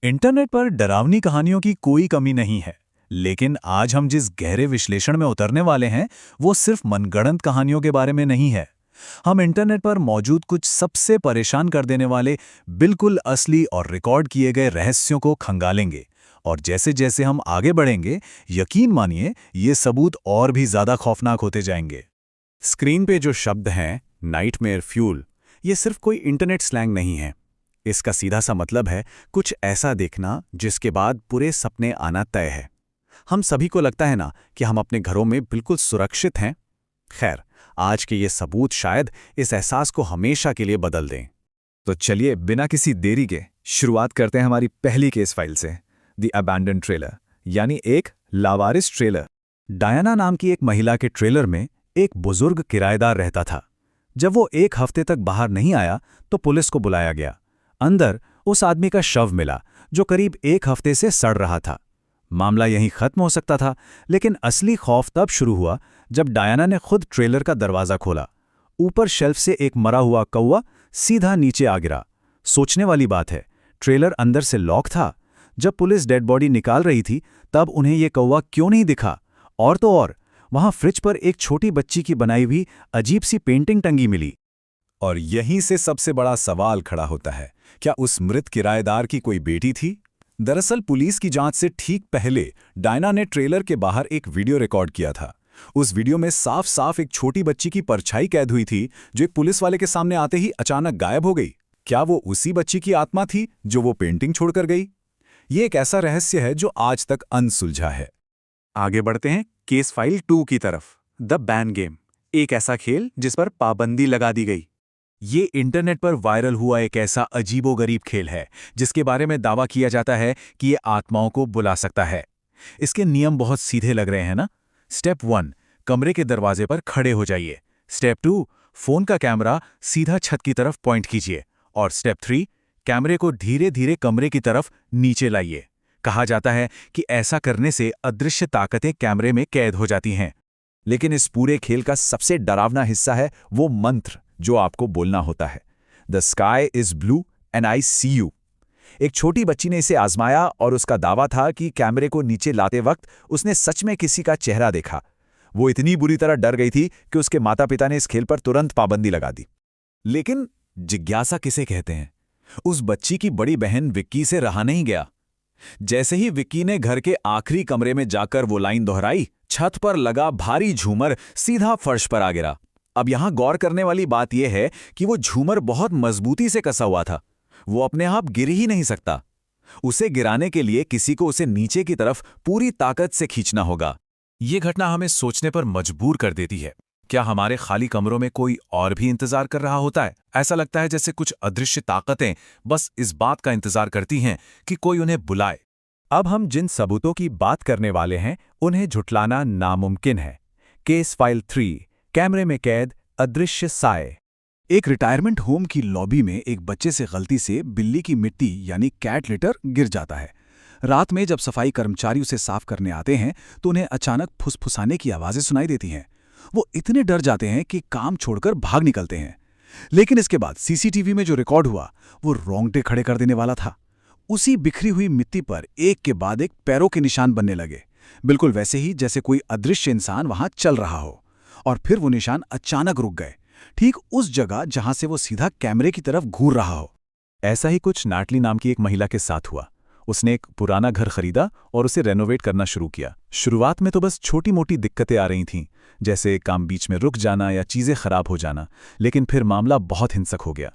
Internet पर डरावनी कहानियों की कोई कमी नहीं है। लेकिन आज हम जिस गहरे विश्लेषण में उतरने वाले हैं वो सिर्फ मनगढ़ंत कहानियों के बारे में नहीं है। हम इंटरनेट पर मौजूद कुछ सबसे परेशान कर देने वाले बिल्कुल असली और रिकॉर्ड किए गए रहस्यों को खंगालेंगे। और जैसे जैसे हम आगे बढ़ेंगे, यकीन मानिए ये सबूत और भी ज्यादा खौफनाक होते जाएंगे। स्क्रीन पे जो शब्द हैं नाइटमेयर फ्यूल, ये सिर्फ कोई इंटरनेट स्लैंग नहीं है। इसका सीधा सा मतलब है कुछ ऐसा देखना जिसके बाद पूरे सपने आना तय है। हम सभी को लगता है ना कि हम अपने घरों में बिल्कुल सुरक्षित हैं। खैर, आज के ये सबूत शायद इस एहसास को हमेशा के लिए बदल दें। तो चलिए बिना किसी देरी के शुरुआत करते हैं हमारी पहली केस फाइल से, द अबैंडन ट्रेलर, यानी एक लावारिस ट्रेलर। डायना नाम की एक महिला के ट्रेलर में एक बुजुर्ग किराएदार रहता था। जब वो एक हफ्ते तक बाहर नहीं आया तो पुलिस को बुलाया गया। अंदर उस आदमी का शव मिला जो करीब एक हफ्ते से सड़ रहा था। मामला यहीं खत्म हो सकता था, लेकिन असली खौफ तब शुरू हुआ जब डायना ने खुद ट्रेलर का दरवाज़ा खोला। ऊपर शेल्फ से एक मरा हुआ कौवा सीधा नीचे आ गिरा। सोचने वाली बात है, ट्रेलर अंदर से लॉक था। जब पुलिस डेड बॉडी निकाल रही थी तब उन्हें ये कौवा क्यों नहीं दिखा? और तो और, वहां फ्रिज पर एक छोटी बच्ची की बनाई हुई अजीब सी पेंटिंग टंगी मिली। और यहीं से सबसे बड़ा सवाल खड़ा होता है, क्या उस मृत किराएदार की कोई बेटी थी? दरअसल पुलिस की जांच से ठीक पहले डायना ने ट्रेलर के बाहर एक वीडियो रिकॉर्ड किया था। उस वीडियो में साफ साफ एक छोटी बच्ची की परछाई कैद हुई थी जो एक पुलिस वाले के सामने आते ही अचानक गायब हो गई। क्या वो उसी बच्ची की आत्मा थी जो वो पेंटिंग छोड़कर गई? ये एक ऐसा रहस्य है जो आज तक अनसुलझा है। आगे बढ़ते हैं केस फाइल 2 की तरफ, द बैन गेम, एक ऐसा खेल जिस पर पाबंदी लगा दी गई। ये इंटरनेट पर वायरल हुआ एक ऐसा अजीबोगरीब खेल है जिसके बारे में दावा किया जाता है कि ये आत्माओं को बुला सकता है। इसके नियम बहुत सीधे लग रहे हैं ना? स्टेप 1, कमरे के दरवाजे पर खड़े हो जाइए। स्टेप 2, फोन का कैमरा सीधा छत की तरफ पॉइंट कीजिए। और स्टेप 3, कैमरे को धीरे धीरे कमरे की तरफ नीचे लाइए। कहा जाता है कि ऐसा करने से अदृश्य ताकतें कैमरे में कैद हो जाती हैं। लेकिन इस पूरे खेल का सबसे डरावना हिस्सा है वो मंत्र जो आपको बोलना होता है, the sky is blue and I see you. एक छोटी बच्ची ने इसे आजमाया और उसका दावा था कि कैमरे को नीचे लाते वक्त उसने सच में किसी का चेहरा देखा। वो इतनी बुरी तरह डर गई थी कि उसके माता पिता ने इस खेल पर तुरंत पाबंदी लगा दी। लेकिन जिज्ञासा किसे कहते हैं? उस बच्ची की बड़ी बहन विक्की से रहा नहीं गया। जैसे ही विक्की ने घर के आखिरी कमरे में जाकर वो लाइन दोहराई, छत पर लगा भारी झूमर सीधा फर्श पर आ गिरा। अब यहां गौर करने वाली बात यह है कि वो झूमर बहुत मजबूती से कसा हुआ था। वो अपने आप गिर ही नहीं सकता। उसे गिराने के लिए किसी को उसे नीचे की तरफ पूरी ताकत से खींचना होगा। ये घटना हमें सोचने पर मजबूर कर देती है। क्या हमारे खाली कमरों में कोई और भी इंतजार कर रहा होता है? ऐसा लगता है जैसे कुछ अदृश्य ताकतें बस इस बात का इंतजार करती हैं कि कोई उन्हें बुलाए। अब हम जिन सबूतों की बात करने वाले हैं उन्हें झुठलाना नामुमकिन है। केस फाइल 3, कैमरे में कैद अदृश्य साए। एक रिटायरमेंट होम की लॉबी में एक बच्चे से गलती से बिल्ली की मिट्टी यानी कैट लिटर गिर जाता है। रात में जब सफाई कर्मचारी उसे साफ करने आते हैं तो उन्हें अचानक फुसफुसाने की आवाजें सुनाई देती हैं। वो इतने डर जाते हैं कि काम छोड़कर भाग निकलते हैं। लेकिन इसके बाद सीसीटीवी में जो रिकॉर्ड हुआ वो रोंगटे खड़े कर देने वाला था। उसी बिखरी हुई मिट्टी पर एक के बाद एक पैरों के निशान बनने लगे, बिल्कुल वैसे ही जैसे कोई अदृश्य इंसान वहां चल रहा हो। और फिर वो निशान अचानक रुक गए, ठीक उस जगह जहां से वो सीधा कैमरे की तरफ घूर रहा हो। ऐसा ही कुछ नाटली नाम की एक महिला के साथ हुआ। उसने एक पुराना घर खरीदा और उसे रेनोवेट करना शुरू किया। शुरुआत में तो बस छोटी मोटी दिक्कतें आ रही थीं, जैसे काम बीच में रुक जाना या चीज़ें खराब हो जाना। लेकिन फिर मामला बहुत हिंसक हो गया।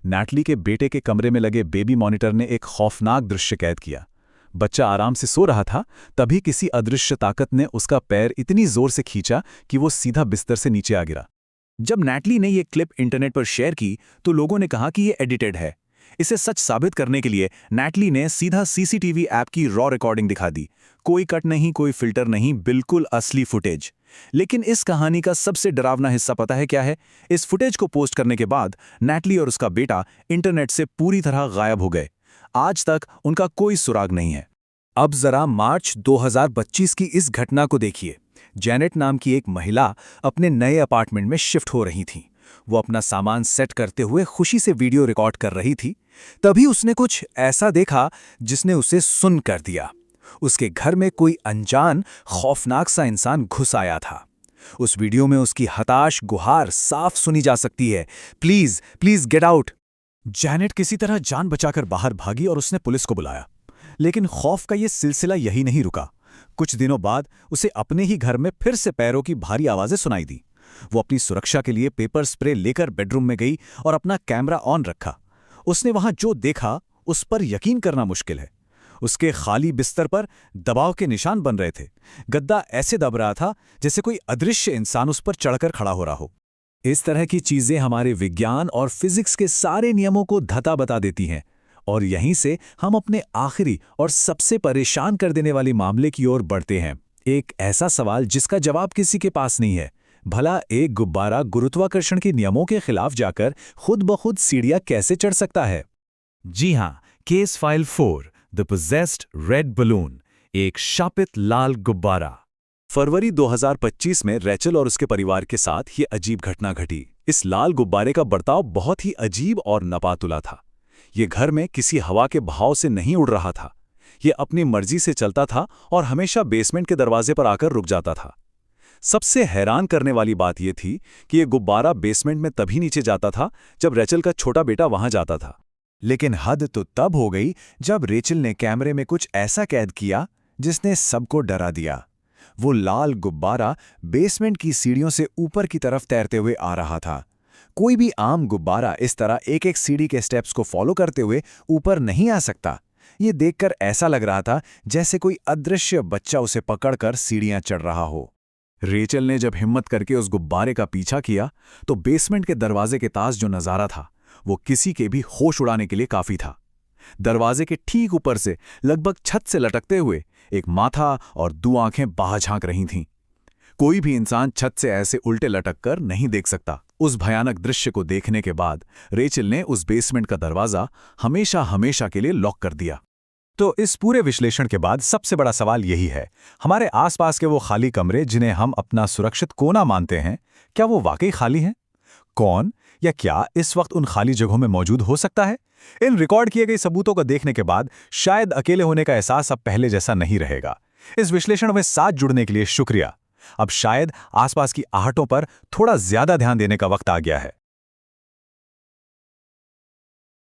नाटली के बेटे के कमरे में लगे बेबी मॉनिटर ने एक खौफनाक दृश्य कैद किया। बच्चा आराम से सो रहा था, तभी किसी अदृश्य ताकत ने उसका पैर इतनी जोर से खींचा कि वो सीधा बिस्तर से नीचे आ गिरा। जब नैटली ने यह क्लिप इंटरनेट पर शेयर की तो लोगों ने कहा कि यह एडिटेड है। इसे सच साबित करने के लिए नैटली ने सीधा सीसीटीवी ऐप की रॉ रिकॉर्डिंग दिखा दी। कोई कट नहीं, कोई फिल्टर नहीं, बिल्कुल असली फुटेज। लेकिन इस कहानी का सबसे डरावना हिस्सा पता है क्या है? इस फुटेज को पोस्ट करने के बाद नैटली और उसका बेटा इंटरनेट से पूरी तरह गायब हो गए। आज तक उनका कोई सुराग नहीं है। अब जरा मार्च 2025 की इस घटना को देखिए। जेनेट नाम की एक महिला अपने नए अपार्टमेंट में शिफ्ट हो रही थी। वो अपना सामान सेट करते हुए खुशी से वीडियो रिकॉर्ड कर रही थी। तभी उसने कुछ ऐसा देखा जिसने उसे सुन्न कर दिया। उसके घर में कोई अनजान खौफनाक सा इंसान घुस आया था। उस वीडियो में उसकी हताश गुहार साफ सुनी जा सकती है, please please get out. Janet किसी तरह जान बचाकर बाहर भागी और उसने पुलिस को बुलाया। लेकिन खौफ का ये सिलसिला यही नहीं रुका। कुछ दिनों बाद उसे अपने ही घर में फिर से पैरों की भारी आवाजें सुनाई दी। वो अपनी सुरक्षा के लिए पेपर स्प्रे लेकर बेडरूम में गई और अपना कैमरा ऑन रखा। उसने वहां जो देखा उस पर यकीन करना मुश्किल है। उसके खाली बिस्तर पर दबाव के निशान बन रहे थे। गद्दा ऐसे दब रहा था जैसे कोई अदृश्य इंसान उस पर चढ़कर खड़ा हो रहा हो। इस तरह की चीजें हमारे विज्ञान और फिजिक्स के सारे नियमों को धता बता देती हैं, और यहीं से हम अपने आखिरी और सबसे परेशान कर देने वाले मामले की ओर बढ़ते हैं। एक ऐसा सवाल जिसका जवाब किसी के पास नहीं है। भला एक गुब्बारा गुरुत्वाकर्षण के नियमों के खिलाफ जाकर खुद ब खुद सीढ़ियां कैसे चढ़ सकता है? जी हां, case file 4, the possessed red balloon, एक शापित लाल गुब्बारा। फरवरी 2025 में रैचल और उसके परिवार के साथ ये अजीब घटना घटी। इस लाल गुब्बारे का बर्ताव बहुत ही अजीब और नपातुला था। ये घर में किसी हवा के बहाव से नहीं उड़ रहा था। ये अपनी मर्जी से चलता था और हमेशा बेसमेंट के दरवाजे पर आकर रुक जाता था। सबसे हैरान करने वाली बात यह थी कि ये गुब्बारा बेसमेंट में तभी नीचे जाता था जब रैचल का छोटा बेटा वहां जाता था। लेकिन हद तो तब हो गई जब रेचल ने कैमरे में कुछ ऐसा कैद किया जिसने सबको डरा दिया। वो लाल गुब्बारा बेसमेंट की सीढ़ियों से ऊपर की तरफ तैरते हुए आ रहा था। कोई भी आम गुब्बारा इस तरह एक एक सीढ़ी के स्टेप्स को फॉलो करते हुए ऊपर नहीं आ सकता। ये देखकर ऐसा लग रहा था जैसे कोई अदृश्य बच्चा उसे पकड़कर सीढ़ियां चढ़ रहा हो। रेचल ने जब हिम्मत करके उस गुब्बारे का पीछा किया तो बेसमेंट के दरवाजे के पास जो नजारा था वो किसी के भी होश उड़ाने के लिए काफी था। दरवाजे के ठीक ऊपर से लगभग छत से लटकते हुए एक माथा और 2 आंखें बाहर झांक रही थीं। कोई भी इंसान छत से ऐसे उल्टे लटक कर नहीं देख सकता। उस भयानक दृश्य को देखने के बाद रेचल ने उस बेसमेंट का दरवाजा हमेशा हमेशा के लिए लॉक कर दिया। तो इस पूरे विश्लेषण के बाद सबसे बड़ा सवाल यही है, हमारे आसपास के वो खाली कमरे जिन्हें हम अपना सुरक्षित कोना मानते हैं, क्या वो वाकई खाली हैं? कौन या क्या इस वक्त उन खाली जगहों में मौजूद हो सकता है? इन रिकॉर्ड किए गए सबूतों को देखने के बाद शायद अकेले होने का एहसास अब पहले जैसा नहीं रहेगा। इस विश्लेषण में साथ जुड़ने के लिए शुक्रिया। अब शायद आसपास की आहटों पर थोड़ा ज्यादा ध्यान देने का वक्त आ गया है।